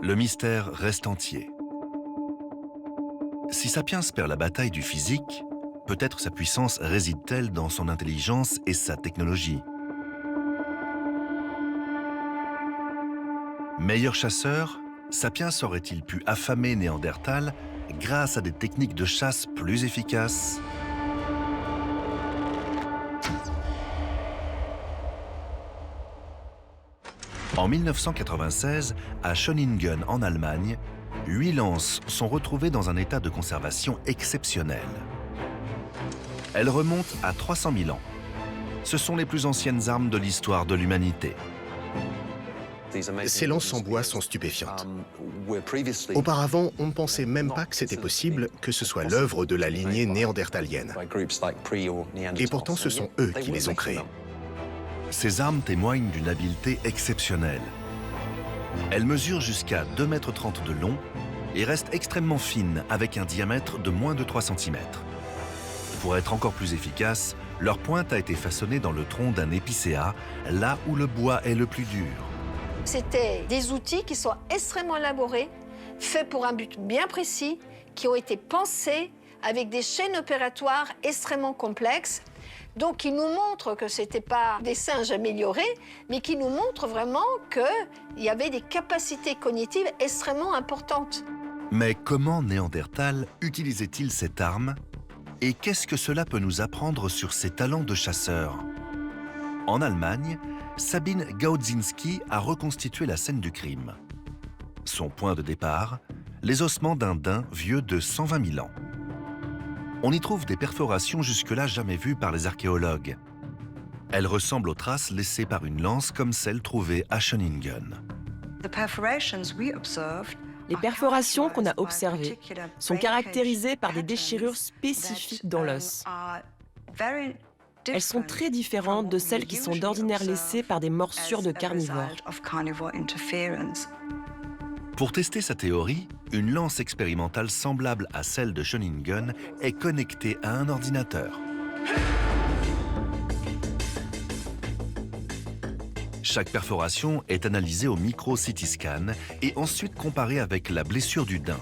Le mystère reste entier. Si Sapiens perd la bataille du physique, peut-être sa puissance réside-t-elle dans son intelligence et sa technologie. Meilleur chasseur, Sapiens aurait-il pu affamer Néandertal grâce à des techniques de chasse plus efficaces? En 1996, à Schöningen en Allemagne, 8 lances sont retrouvées dans un état de conservation exceptionnel. Elles remontent à 300 000 ans. Ce sont les plus anciennes armes de l'histoire de l'humanité. Ces lances en bois sont stupéfiantes. Auparavant, on ne pensait même pas que c'était possible que ce soit l'œuvre de la lignée néandertalienne. Et pourtant, ce sont eux qui les ont créées. Ces armes témoignent d'une habileté exceptionnelle. Elles mesurent jusqu'à 2,30 m de long et restent extrêmement fines avec un diamètre de moins de 3 cm. Pour être encore plus efficace, leur pointe a été façonnée dans le tronc d'un épicéa, là où le bois est le plus dur. C'était des outils qui sont extrêmement élaborés, faits pour un but bien précis, qui ont été pensés avec des chaînes opératoires extrêmement complexes. Donc, qui nous montrent que ce n'étaient pas des singes améliorés, mais qui nous montrent vraiment qu'il y avait des capacités cognitives extrêmement importantes. Mais comment Néandertal utilisait-il cette arme? Et qu'est-ce que cela peut nous apprendre sur ses talents de chasseur? En Allemagne, Sabine Gaudzinski a reconstitué la scène du crime. Son point de départ, les ossements d'un daim vieux de 120 000 ans. On y trouve des perforations jusque-là jamais vues par les archéologues. Elles ressemblent aux traces laissées par une lance comme celle trouvée à Schöningen. Les perforations qu'on a observées sont caractérisées par des déchirures spécifiques dans l'os. Elles sont très différentes de celles qui sont d'ordinaire laissées par des morsures de carnivores. Pour tester sa théorie, une lance expérimentale semblable à celle de Schöningen est connectée à un ordinateur. Chaque perforation est analysée au micro-CT scan et ensuite comparée avec la blessure du daim.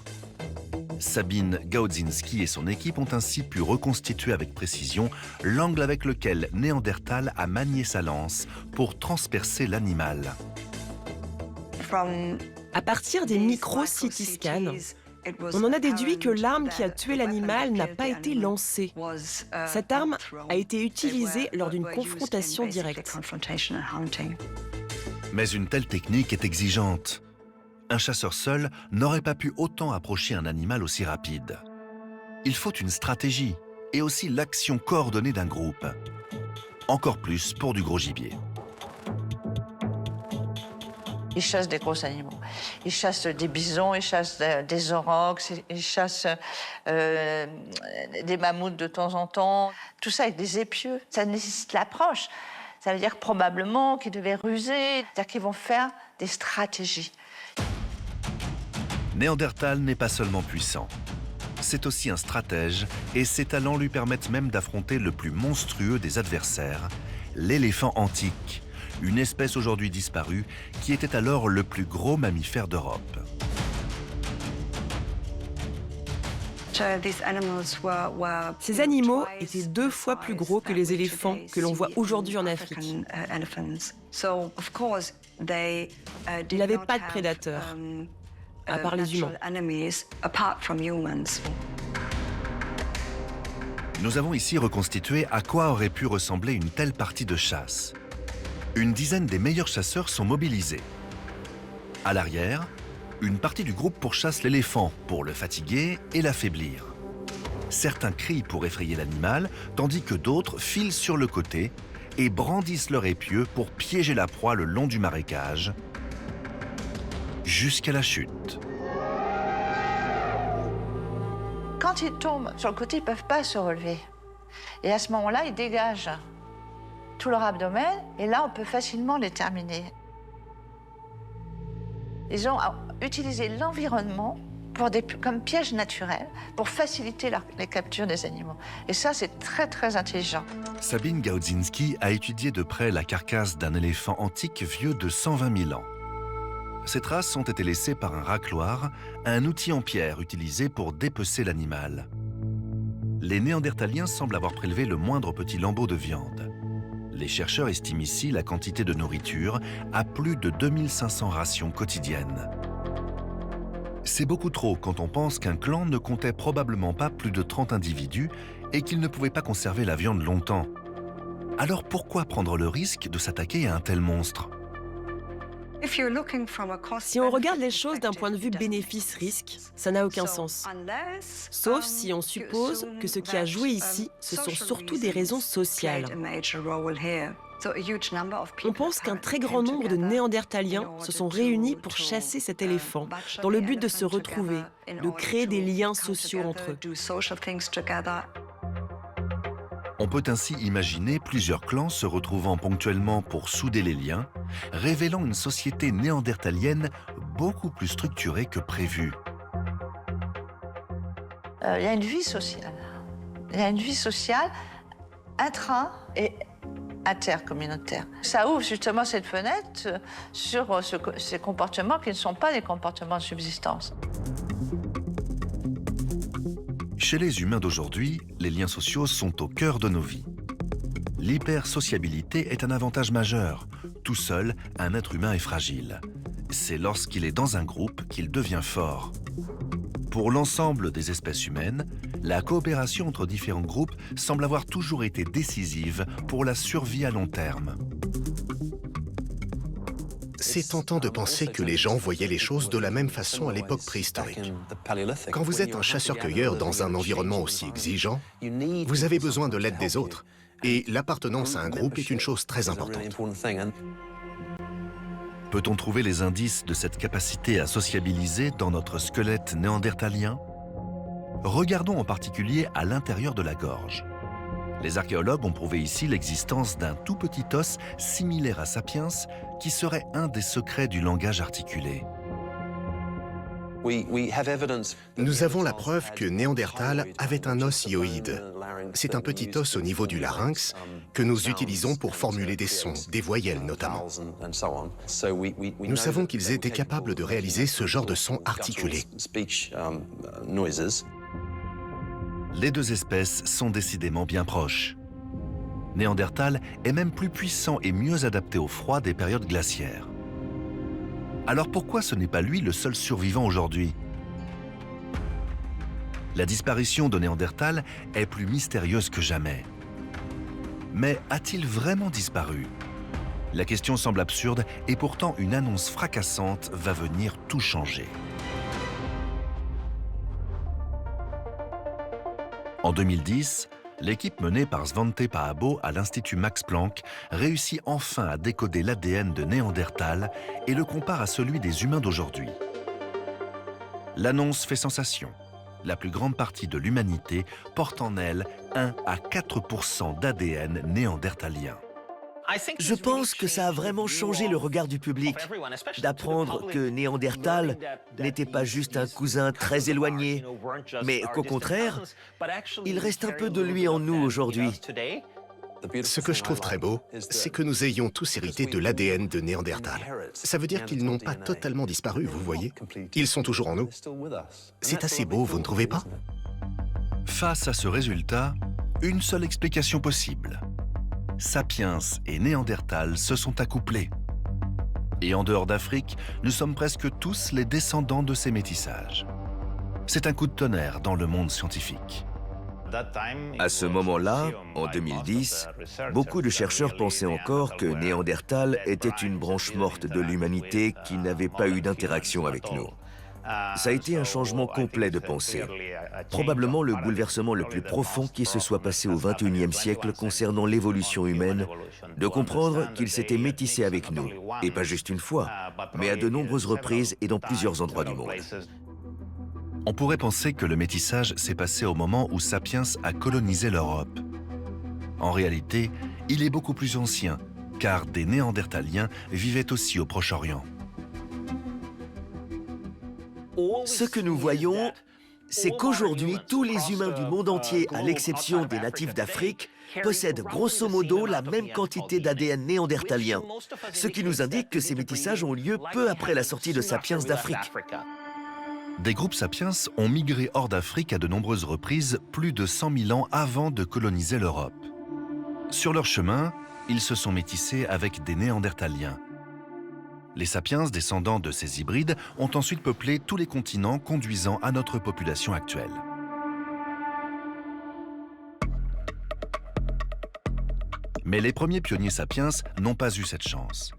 Sabine Gaudzinski et son équipe ont ainsi pu reconstituer avec précision l'angle avec lequel Néandertal a manié sa lance pour transpercer l'animal. À partir des micro-CT scans, on en a déduit que l'arme qui a tué l'animal n'a pas été lancée. Cette arme a été utilisée lors d'une confrontation directe. Mais une telle technique est exigeante. Un chasseur seul n'aurait pas pu autant approcher un animal aussi rapide. Il faut une stratégie et aussi l'action coordonnée d'un groupe. Encore plus pour du gros gibier. Ils chassent des gros animaux. Ils chassent des bisons, ils chassent des aurochs, ils chassent des mammouths de temps en temps. Tout ça avec des épieux. Ça nécessite l'approche. Ça veut dire probablement qu'ils devaient ruser, c'est-à-dire qu'ils vont faire des stratégies. Néandertal n'est pas seulement puissant. C'est aussi un stratège et ses talents lui permettent même d'affronter le plus monstrueux des adversaires, l'éléphant antique, une espèce aujourd'hui disparue qui était alors le plus gros mammifère d'Europe. Ces animaux étaient 2 fois plus gros que les éléphants que l'on voit aujourd'hui en Afrique. Ils n'avaient pas de prédateurs, à part les humains. Nous avons ici reconstitué à quoi aurait pu ressembler une telle partie de chasse. Une dizaine des meilleurs chasseurs sont mobilisés. À l'arrière, une partie du groupe pourchasse l'éléphant pour le fatiguer et l'affaiblir. Certains crient pour effrayer l'animal, tandis que d'autres filent sur le côté et brandissent leur épieu pour piéger la proie le long du marécage, jusqu'à la chute. Quand ils tombent sur le côté, ils ne peuvent pas se relever. Et à ce moment-là, ils dégagent tout leur abdomen, et là, on peut facilement les terminer. Ils ont utilisé l'environnement comme piège naturel pour faciliter les captures des animaux. Et ça, c'est très, très intelligent. Sabine Gaudzinski a étudié de près la carcasse d'un éléphant antique vieux de 120 000 ans. Ces traces ont été laissées par un racloir, un outil en pierre utilisé pour dépecer l'animal. Les Néandertaliens semblent avoir prélevé le moindre petit lambeau de viande. Les chercheurs estiment ici la quantité de nourriture à plus de 2500 rations quotidiennes. C'est beaucoup trop quand on pense qu'un clan ne comptait probablement pas plus de 30 individus et qu'il ne pouvait pas conserver la viande longtemps. Alors pourquoi prendre le risque de s'attaquer à un tel monstre ? Si on regarde les choses d'un point de vue bénéfice-risque, ça n'a aucun sens. Sauf si on suppose que ce qui a joué ici, ce sont surtout des raisons sociales. On pense qu'un très grand nombre de Néandertaliens se sont réunis pour chasser cet éléphant, dans le but de se retrouver, de créer des liens sociaux entre eux. On peut ainsi imaginer plusieurs clans se retrouvant ponctuellement pour souder les liens, révélant une société néandertalienne beaucoup plus structurée que prévu. Il y a une vie sociale. Il y a une vie sociale intra- et intercommunautaire. Ça ouvre justement cette fenêtre sur ces comportements qui ne sont pas des comportements de subsistance. Chez les humains d'aujourd'hui, les liens sociaux sont au cœur de nos vies. L'hypersociabilité est un avantage majeur. Tout seul, un être humain est fragile. C'est lorsqu'il est dans un groupe qu'il devient fort. Pour l'ensemble des espèces humaines, la coopération entre différents groupes semble avoir toujours été décisive pour la survie à long terme. C'est tentant de penser que les gens voyaient les choses de la même façon à l'époque préhistorique. Quand vous êtes un chasseur-cueilleur dans un environnement aussi exigeant, vous avez besoin de l'aide des autres. Et l'appartenance à un groupe est une chose très importante. Peut-on trouver les indices de cette capacité à sociabiliser dans notre squelette néandertalien ? Regardons en particulier à l'intérieur de la gorge. Les archéologues ont prouvé ici l'existence d'un tout petit os similaire à Sapiens qui serait un des secrets du langage articulé. Nous avons la preuve que Néandertal avait un os hyoïde. C'est un petit os au niveau du larynx que nous utilisons pour formuler des sons, des voyelles notamment. Nous savons qu'ils étaient capables de réaliser ce genre de sons articulés. Les deux espèces sont décidément bien proches. Néandertal est même plus puissant et mieux adapté au froid des périodes glaciaires. Alors pourquoi ce n'est pas lui le seul survivant aujourd'hui ? La disparition de Néandertal est plus mystérieuse que jamais. Mais a-t-il vraiment disparu ? La question semble absurde et pourtant une annonce fracassante va venir tout changer. En 2010, l'équipe menée par Svante Pääbo à l'Institut Max Planck réussit enfin à décoder l'ADN de Néandertal et le compare à celui des humains d'aujourd'hui. L'annonce fait sensation. La plus grande partie de l'humanité porte en elle 1 à 4% d'ADN néandertalien. Je pense que ça a vraiment changé le regard du public, d'apprendre que Néandertal n'était pas juste un cousin très éloigné, mais qu'au contraire, il reste un peu de lui en nous aujourd'hui. Ce que je trouve très beau, c'est que nous ayons tous hérité de l'ADN de Néandertal. Ça veut dire qu'ils n'ont pas totalement disparu, vous voyez. Ils sont toujours en nous. C'est assez beau, vous ne trouvez pas ? Face à ce résultat, une seule explication possible. Sapiens et Néandertal se sont accouplés. Et en dehors d'Afrique, nous sommes presque tous les descendants de ces métissages. C'est un coup de tonnerre dans le monde scientifique. À ce moment-là, en 2010, beaucoup de chercheurs pensaient encore que Néandertal était une branche morte de l'humanité qui n'avait pas eu d'interaction avec nous. Ça a été un changement complet de pensée. Probablement le bouleversement le plus profond qui se soit passé au XXIe siècle concernant l'évolution humaine, de comprendre qu'il s'était métissé avec nous, et pas juste une fois, mais à de nombreuses reprises et dans plusieurs endroits du monde. On pourrait penser que le métissage s'est passé au moment où Sapiens a colonisé l'Europe. En réalité, il est beaucoup plus ancien, car des Néandertaliens vivaient aussi au Proche-Orient. Ce que nous voyons, c'est qu'aujourd'hui, tous les humains du monde entier, à l'exception des natifs d'Afrique, possèdent grosso modo la même quantité d'ADN néandertalien, ce qui nous indique que ces métissages ont lieu peu après la sortie de Sapiens d'Afrique. Des groupes sapiens ont migré hors d'Afrique à de nombreuses reprises, plus de 100 000 ans avant de coloniser l'Europe. Sur leur chemin, ils se sont métissés avec des néandertaliens. Les sapiens, descendants de ces hybrides, ont ensuite peuplé tous les continents, conduisant à notre population actuelle. Mais les premiers pionniers sapiens n'ont pas eu cette chance.